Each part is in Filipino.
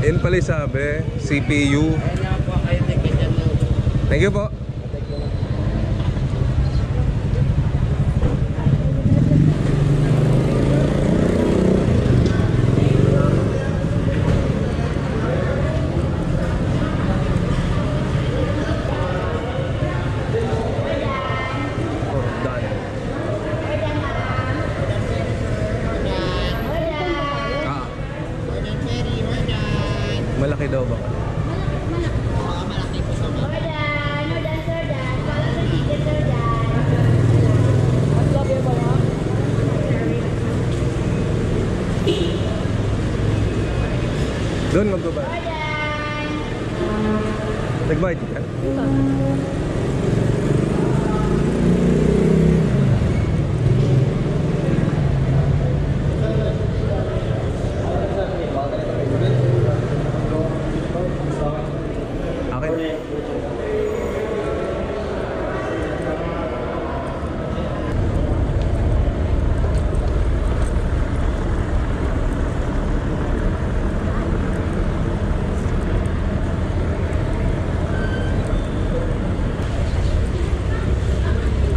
Yan pala sabi, CPU. Thank you po. Malaki daw ba? Malaki po sa mga. Ordan, sir, dan. Wala sa ticket, sir, dan. Ang love you ba mo? Doon magbabayad. Ordan! Nagbayad ka?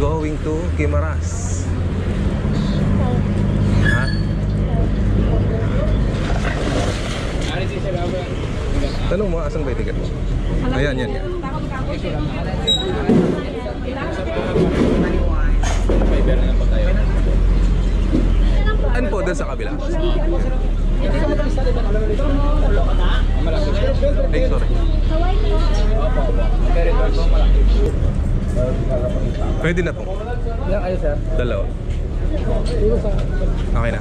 Going to Guimaras. Ha? Tanong mo, asan ba yung ticket mo? Ayan, yan, yan. Ano po, doon sa kabila? Ay, sorry. Pwede na po. Ilang kayo, sir? Dalawa. Okay na.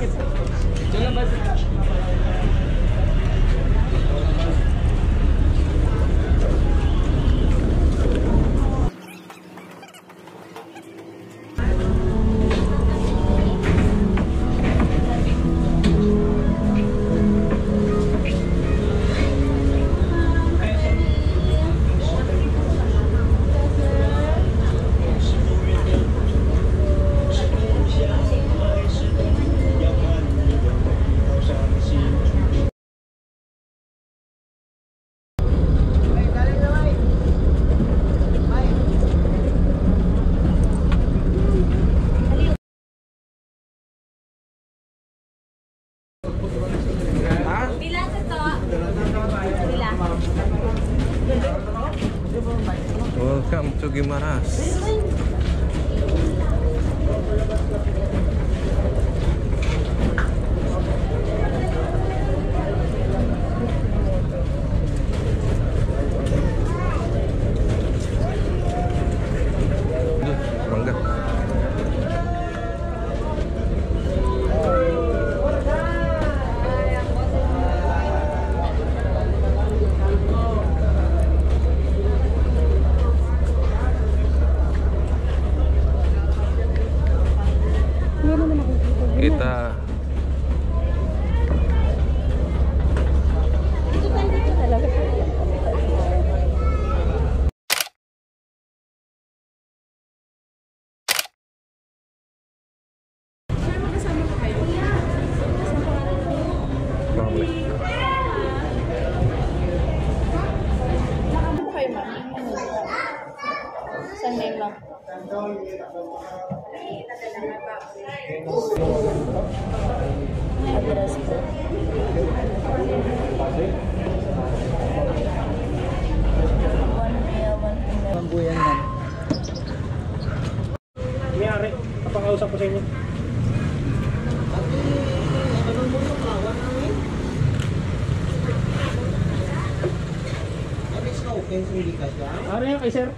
Welcome to Guimaras. Mangga. Kita Saan name lang? Address po. Pambuyan yan. Mayari, kapakausap ko sa inyo. Ano yan kay sir?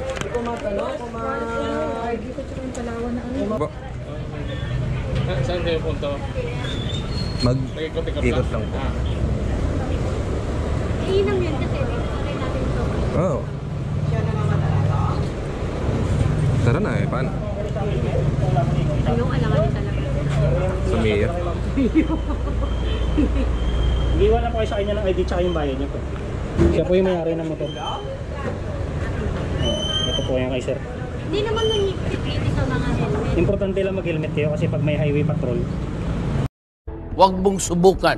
Hindi ko matanong kung hindi ko tsaka yung Palawan na ano. Saan kayo punto? mag-ikot lang po. Iinang yan kasi. Patay natin ito. Oh. Tara na eh, paano? Anong alangan talaga? Sa Mia. Iwan na po kayo sa kanya ng ID tsaka yung bayad niya po. Siya po yung may-ari ng motor. Ito po yung kay sir. Hindi naman nangyipit sa mga helmet. Importante lang mag-helmet kayo kasi pag may highway patrol. Huwag mong subukan.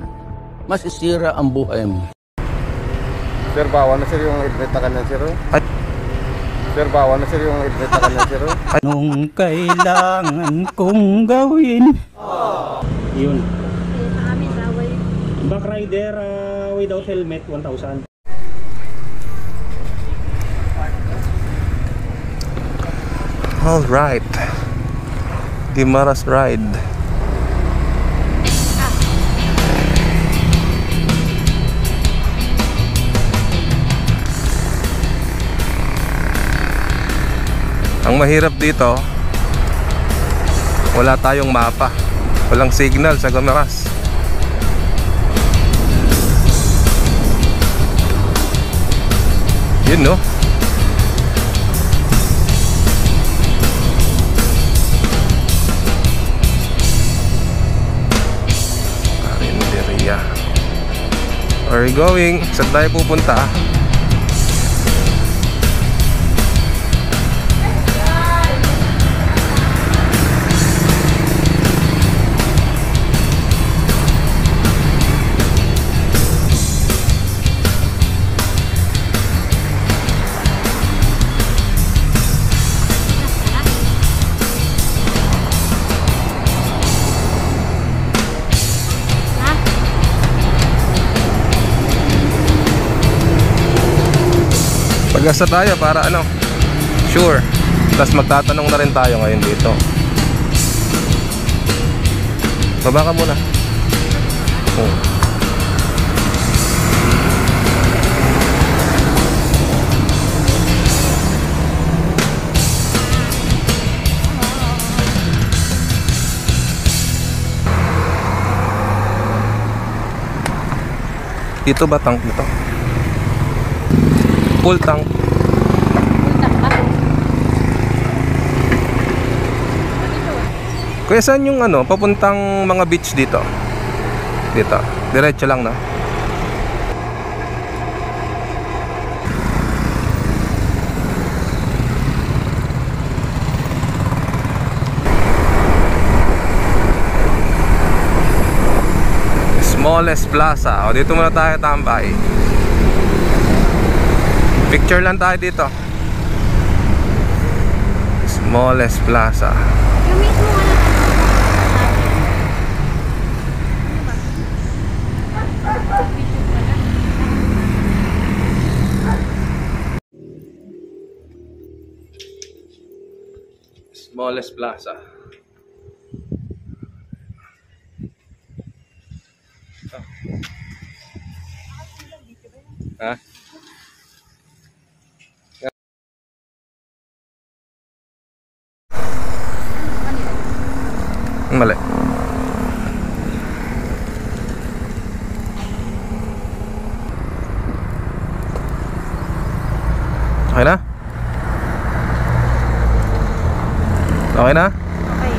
Masisira ang buhay mo. Sir, bawa na sir yung helmet na kanan sir. Sir, bawa na sir yung helmet na kanan sir. Anong kailangan kong gawin? Yun. Sa amin, bawal. Back rider without helmet, 1,000. All right. Guimaras ride. Ang mahirap dito, wala tayong mapa. Walang signal sa Guimaras. Yun no. Carinderia. Where are we going? Saan tayo pupunta? Pag-asa tayo para ano, sure. Tapos magtatanong na rin tayo ngayon dito. Baba ka muna. Oh. Dito ba tank nito? Full tank. Kuya, saan yung ano, papuntang mga beach dito? Dito, diretso lang na. Smallest Plaza. O, dito muna tayo tambay. Picture lang tayo dito. Smallest Plaza. Yung mismo ano. Smallest Plaza. Ha? Mali. Okay na? Okay na? Okay.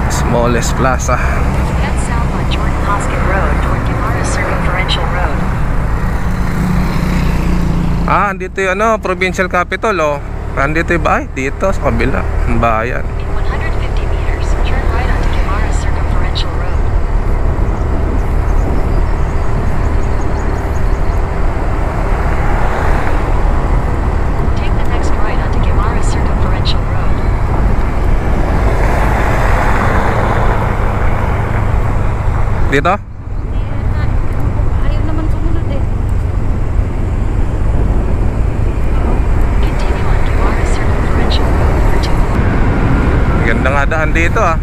Smallest Plaza. Head south on Jordan Hoskin Road toward Guimaras Circumferential Road. Ah, andito yung ano, provincial capital oh. Andito yung bahay, dito sa kabila, ang bayan. In 150 meters, turn right onto Guimaras Circumferential Road. Take the next right onto Guimaras Circumferential Road. Dito? Ayaw naman kumunod eh. Continue on Guimaras Circumferential Road for 2 miles. Ganda nga daan dito ah.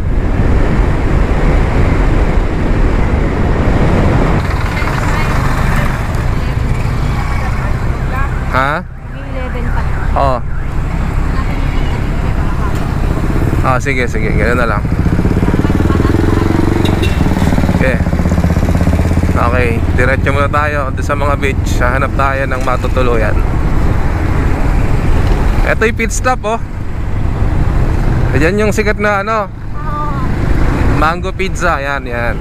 Ha? 11 pa. Oo. Ah, sige, sige, gano'n na lang. Okay. Okay, diretso muna tayo doon sa mga beach. Hanap tayo ng matutuluyan. Ito yung pit stop oh. Ayan yung sikat na ano, Mango Pizza. Yan, yan.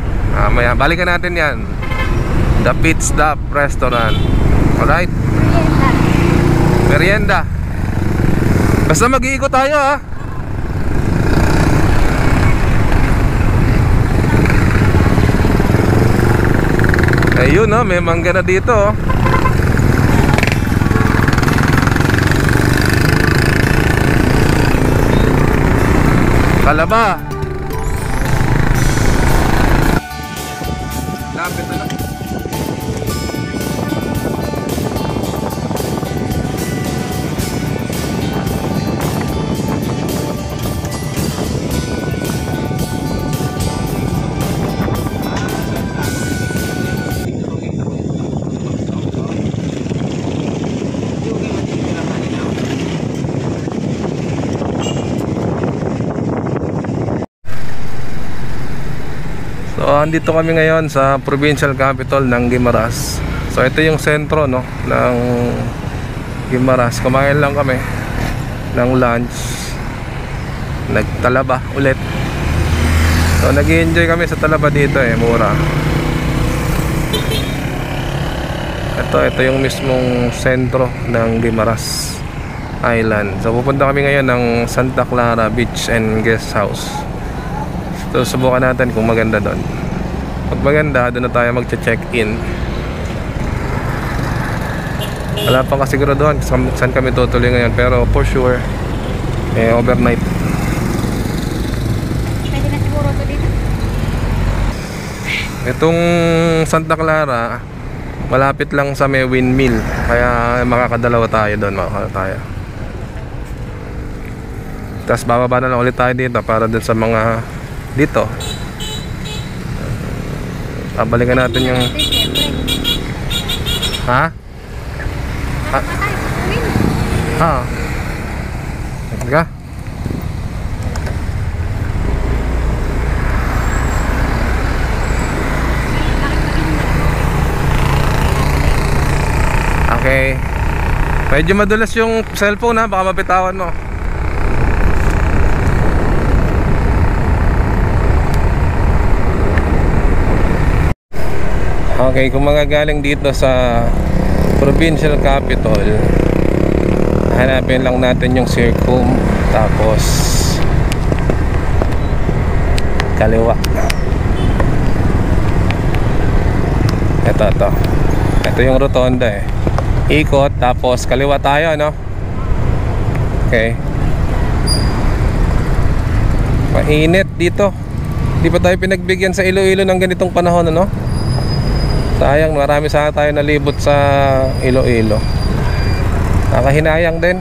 Maya, balikan natin yan. The Pit Stop Restaurant. Alright. Merienda. Basta mag-iikot tayo ha. Ayun oh, may mangga na dito oh. Kalaba. Lapit na lang. So andito kami ngayon sa provincial capital ng Guimaras. So ito yung sentro no ng Guimaras. Kumain lang kami ng lunch. Nagtalaba ulit. So nag-enjoy kami sa talaba dito mura. Ito yung mismong sentro ng Guimaras Island. So pupunta kami ngayon ng Santa Clara Beach and Guest House. So subukan natin kung maganda doon. Pag maganda, doon na tayo magche-check-in. Wala pang kasiguraduhan saan kami tutuloy ngayon, pero for sure overnight. Pwede na siguro ito dito. Itong Santa Clara malapit lang sa may windmill, kaya makakadalawa tayo doon, tayo. Tapos bababa na lang ulit tayo dito para doon sa mga dito. Babalikan natin yung ha? Ha? Teka. Okay. Medyo madulas yung cellphone ha, baka mabitawan mo. Okay, kung magagaling dito sa provincial capital, hanapin lang natin yung Circum, tapos kaliwa. Ito yung rotonda ikot, tapos kaliwa tayo, no? Okay. Mainit dito. Di pa tayo pinagbigyan sa Iloilo ng ganitong panahon, ano? Sayang, marami sana tayo nalibot sa Iloilo. Nakahinayang din.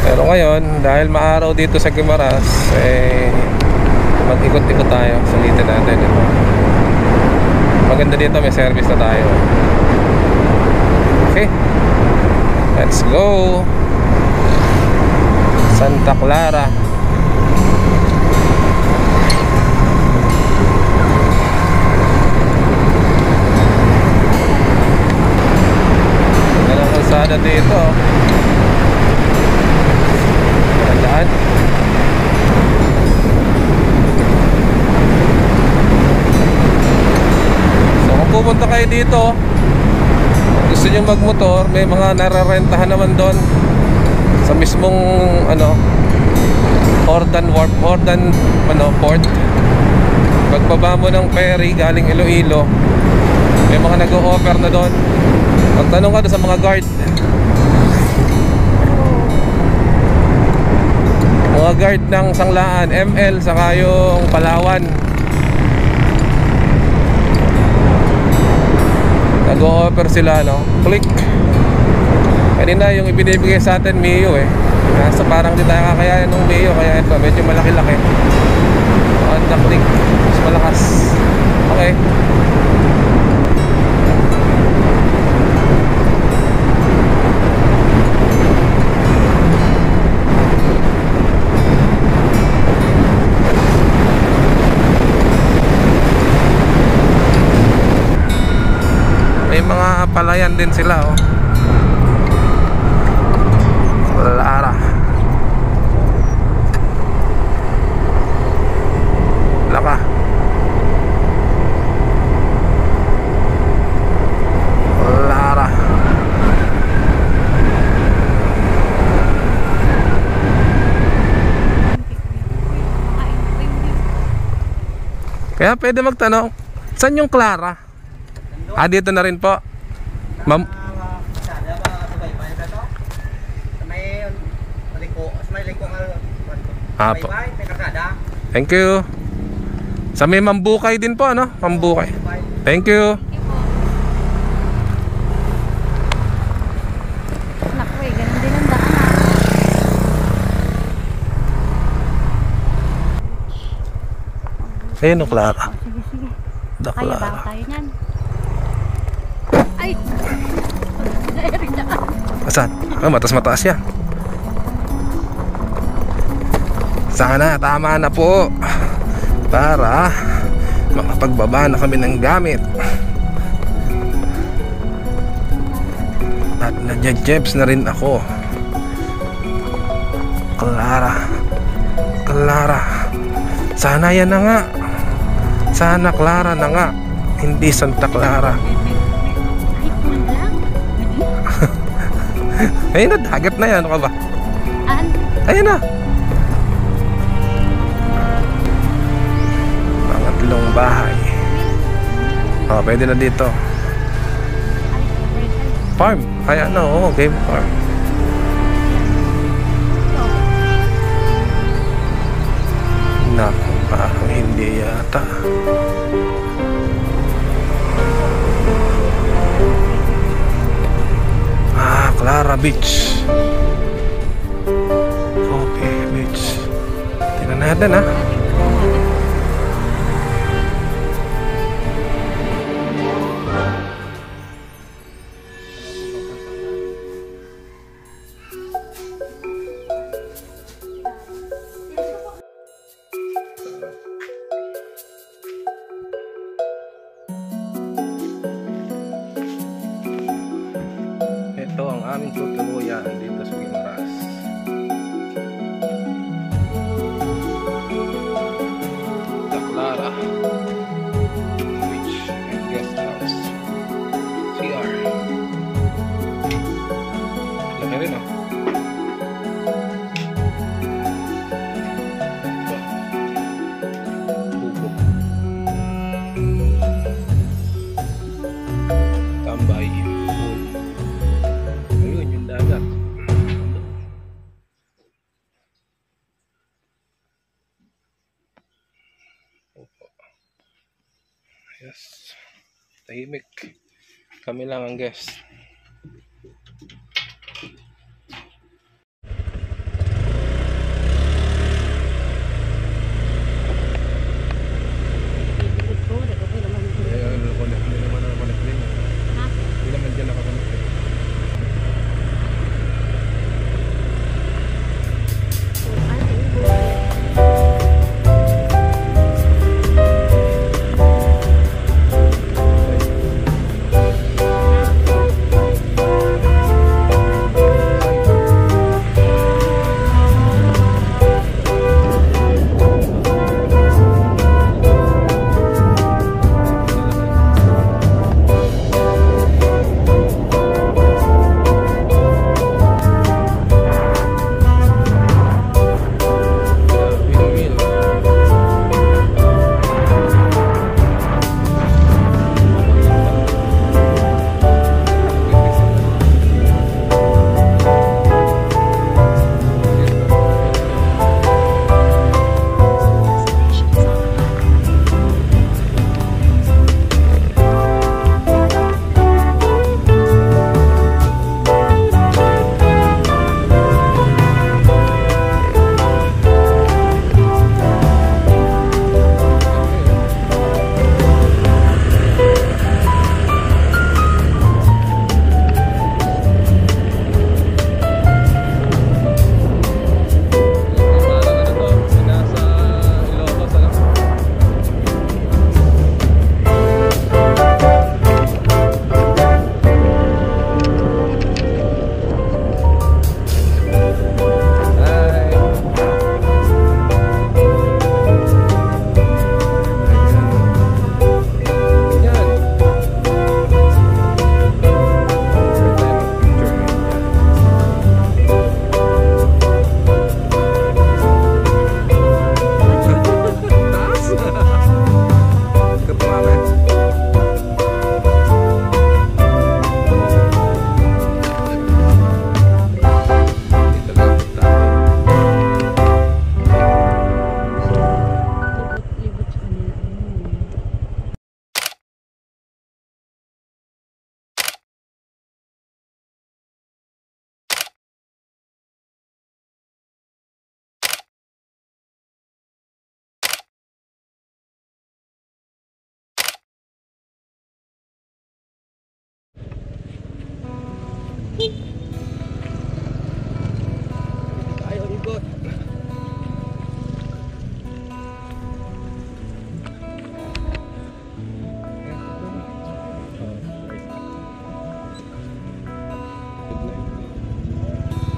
Pero ngayon, dahil maaraw dito sa Guimaras, mag-ikot-ikot tayo. Sulitin natin. Maganda dito, may service na tayo. Okay, let's go. Santa Clara. Kalsada dito. Tandaan. So kung pupunta kayo dito, gusto nyo magmotor, may mga nararentahan naman doon sa mismong Port. Pagbaba mo ng ferry galing Iloilo, may mga nag-o-offer na doon. Magtanong ka doon sa mga guard. Mga guard ng Sanglaan, ML, saka yung Palawan. Nag-o-offer sila, no? Click. Kanina yung ibinibigay sa atin Mio Nasa parang di tayo kakayanin ng Mio, kaya ito medyo malaki-laki. On the click, mas malakas. Okay. May mga palayan din sila Lara. Laka. Lara. Yeah, pwede magtanong. Saan yung Clara? Ah, dito na rin po. Ma'am. Apo. Thank you. Sa may Mambukay din po, ano? Mambukay. Thank you. Naku eh, ganun din ang daan Ayun o, Clara. Sige, sige. Da Kaya ba Clara. tayo niyan? Ay! Nairing na. Saan? Ah, matas-mataas yan. Sana tama na po para makapagbaba na kami ng gamit. At nadya-jebs na rin ako. Clara. Clara. Sana yan na nga. Sana Clara na nga. Hindi Santa Clara. Ay, kulang lang. Ayun na, dagat na yan. Ano ka ba? Ayun na. Pangatlong bahay. Oh, pwede na dito. Farm. Ay ano, oh, game farm. Naku, parang hindi yata. Ah, Clara Beach. Okay, beach. Tingnan natin ha. Ito ang aming tutuluyan dito sa Guimaras. The Clara Beach and Guest House. CR. Laki rin oh. Buko. Tambay. Ayun yung dagat. Opo. Yes. Tahimik. Kami lang ang guest.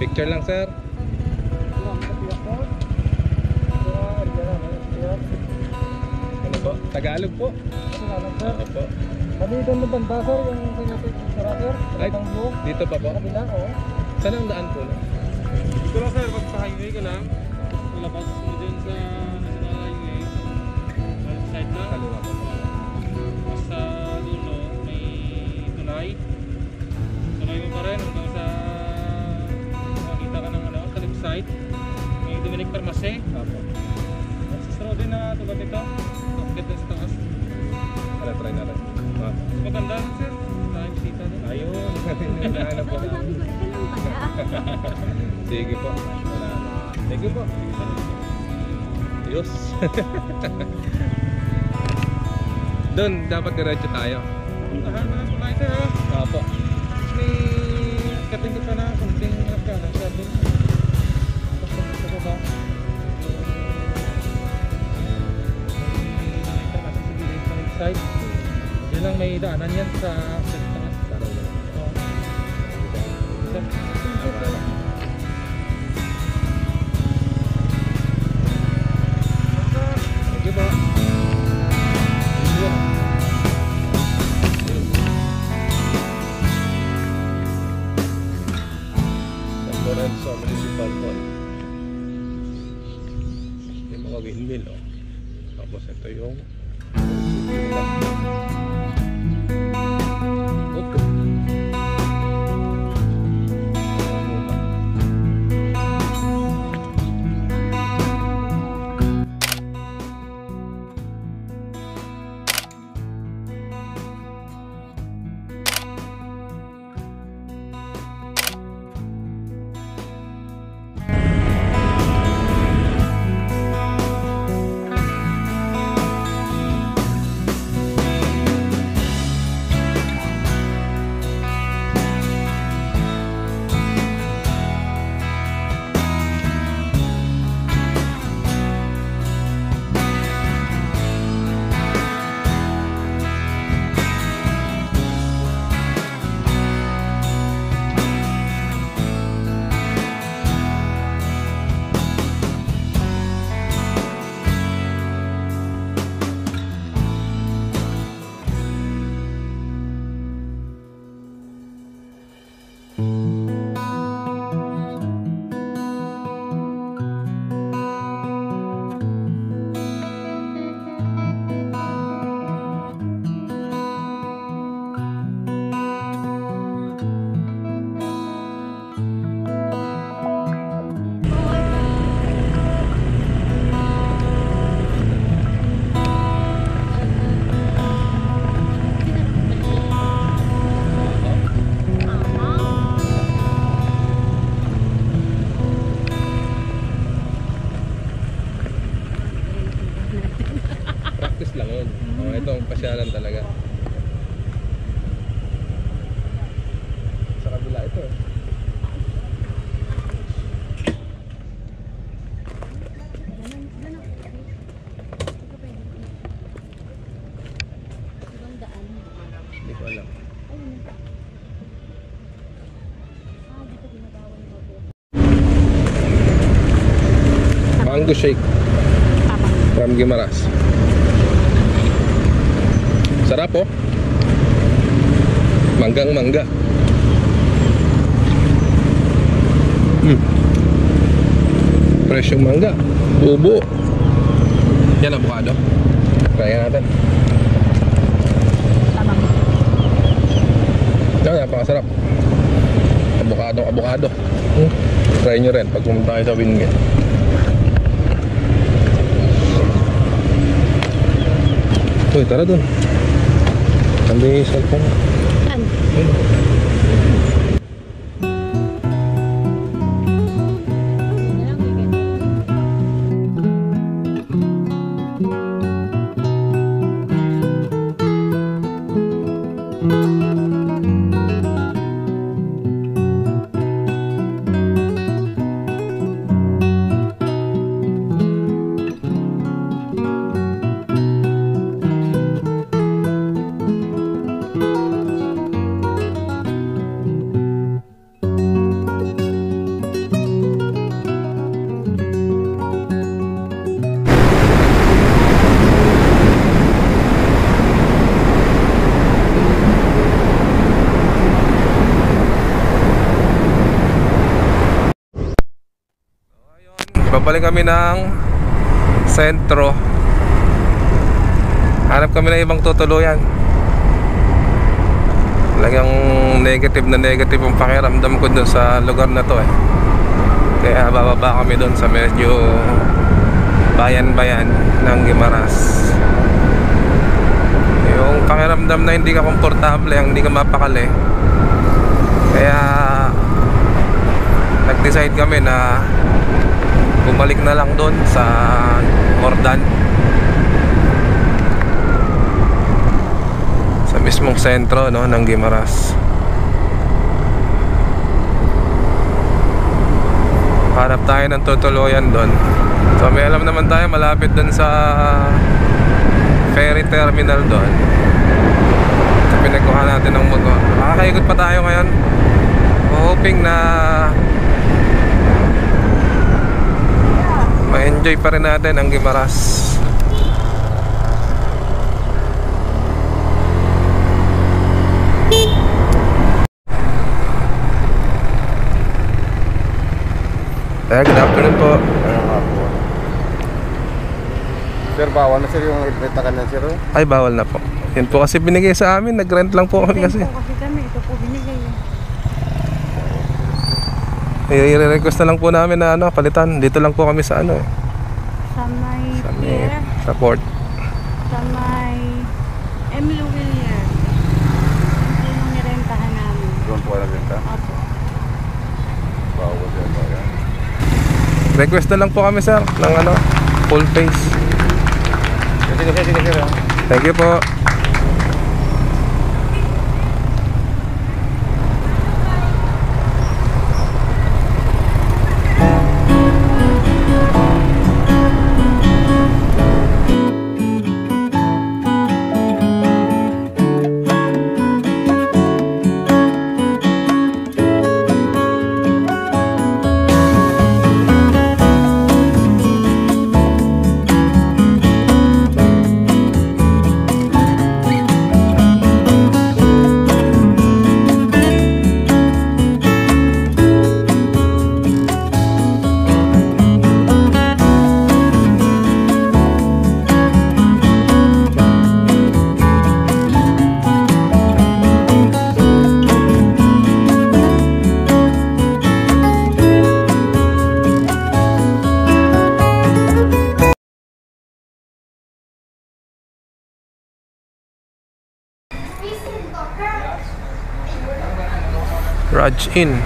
Picture lang, sir. Ano po? Tagalog po. Ano po? Kami doon na banda sir, yung sir, Ay, dito pa po? kabila, oo. Saan ang daan po? No? Dito lang sir, pag sa highway ka lang, ilabas mo dyan sa National Highway, right side na. Kaliwa po. Tapos sa dulo, may tulay. Tulay mo pa rin hanggang sa makita ka ng ano, sa left side. May Dominic Permase. Apo. At sa road din na tulad ito. Nakakit din sa taas. Ano, try natin. Ah. Mas maganda sir. Time sita din. Ayun. Hinahanap po. Sabi ko, ito lang pala. Sige po. Wala na. Sige po. Ayos. Doon, dapat diretso tayo. Puntahan mo ng tulay sir ha. Apo. May kating ka na kunting nagkana sabi. Tapos sa baba. May permase sa gilid sa left side. Diyan lang may daanan yan sa taas. Oo. Sir. Thank you po. San Lorenzo Municipal Hall. Yung mga windmill, oh. Tapos ito yung okay. Practice lang yun. Oh, ito ang pasyalan talaga. Sa kabila ito. Ibang daan. Hindi ko alam. Ayun. Dito ginagawa yung bago. Mango shake. From Guimaras. Sarap po. Manggang mangga. Fresh yung mangga. Bubo. Yan avocado. Try natin. Yan, napakasarap. Avocado. Try nyo rin pag pumunta kayo sa Wingate. Uy, tara dun. Ambil cellphone. Pabalik kami ng sentro. Hanap kami ng ibang tutuluyan. Talagang negative ang pakiramdam ko dun sa lugar na to eh. Kaya bababa kami dun sa medyo bayan-bayan ng Guimaras. Yung pakiramdam na hindi ka komportable, hindi ka mapakali. Kaya nag-decide kami na bumalik na lang dun sa Mordan, sa mismong sentro, no, ng Guimaras. Hanap tayo ng tutuluyan doon. So may alam naman tayo malapit doon sa ferry terminal doon. So pinagkuha natin ng motor. Makakaikot pa tayo ngayon. Hoping na ma-enjoy pa rin natin ang Guimaras. Good afternoon po. Sir, bawal na sir yung rentakan na sir? Ay, bawal na po. Yan po kasi binigay sa amin. Nag-rent lang po kami kasi. Kasi kami, ito po binigay. I-request na lang po namin na palitan. Dito lang po kami sa Sa may sa, pier, sa port. sa may Emily William. Ito yung nirentahan namin. Doon po na renta? Opo. Bawal yan ba yan? Request na lang po kami sir ng full face. Sige sir. Thank you po. Raj Inn.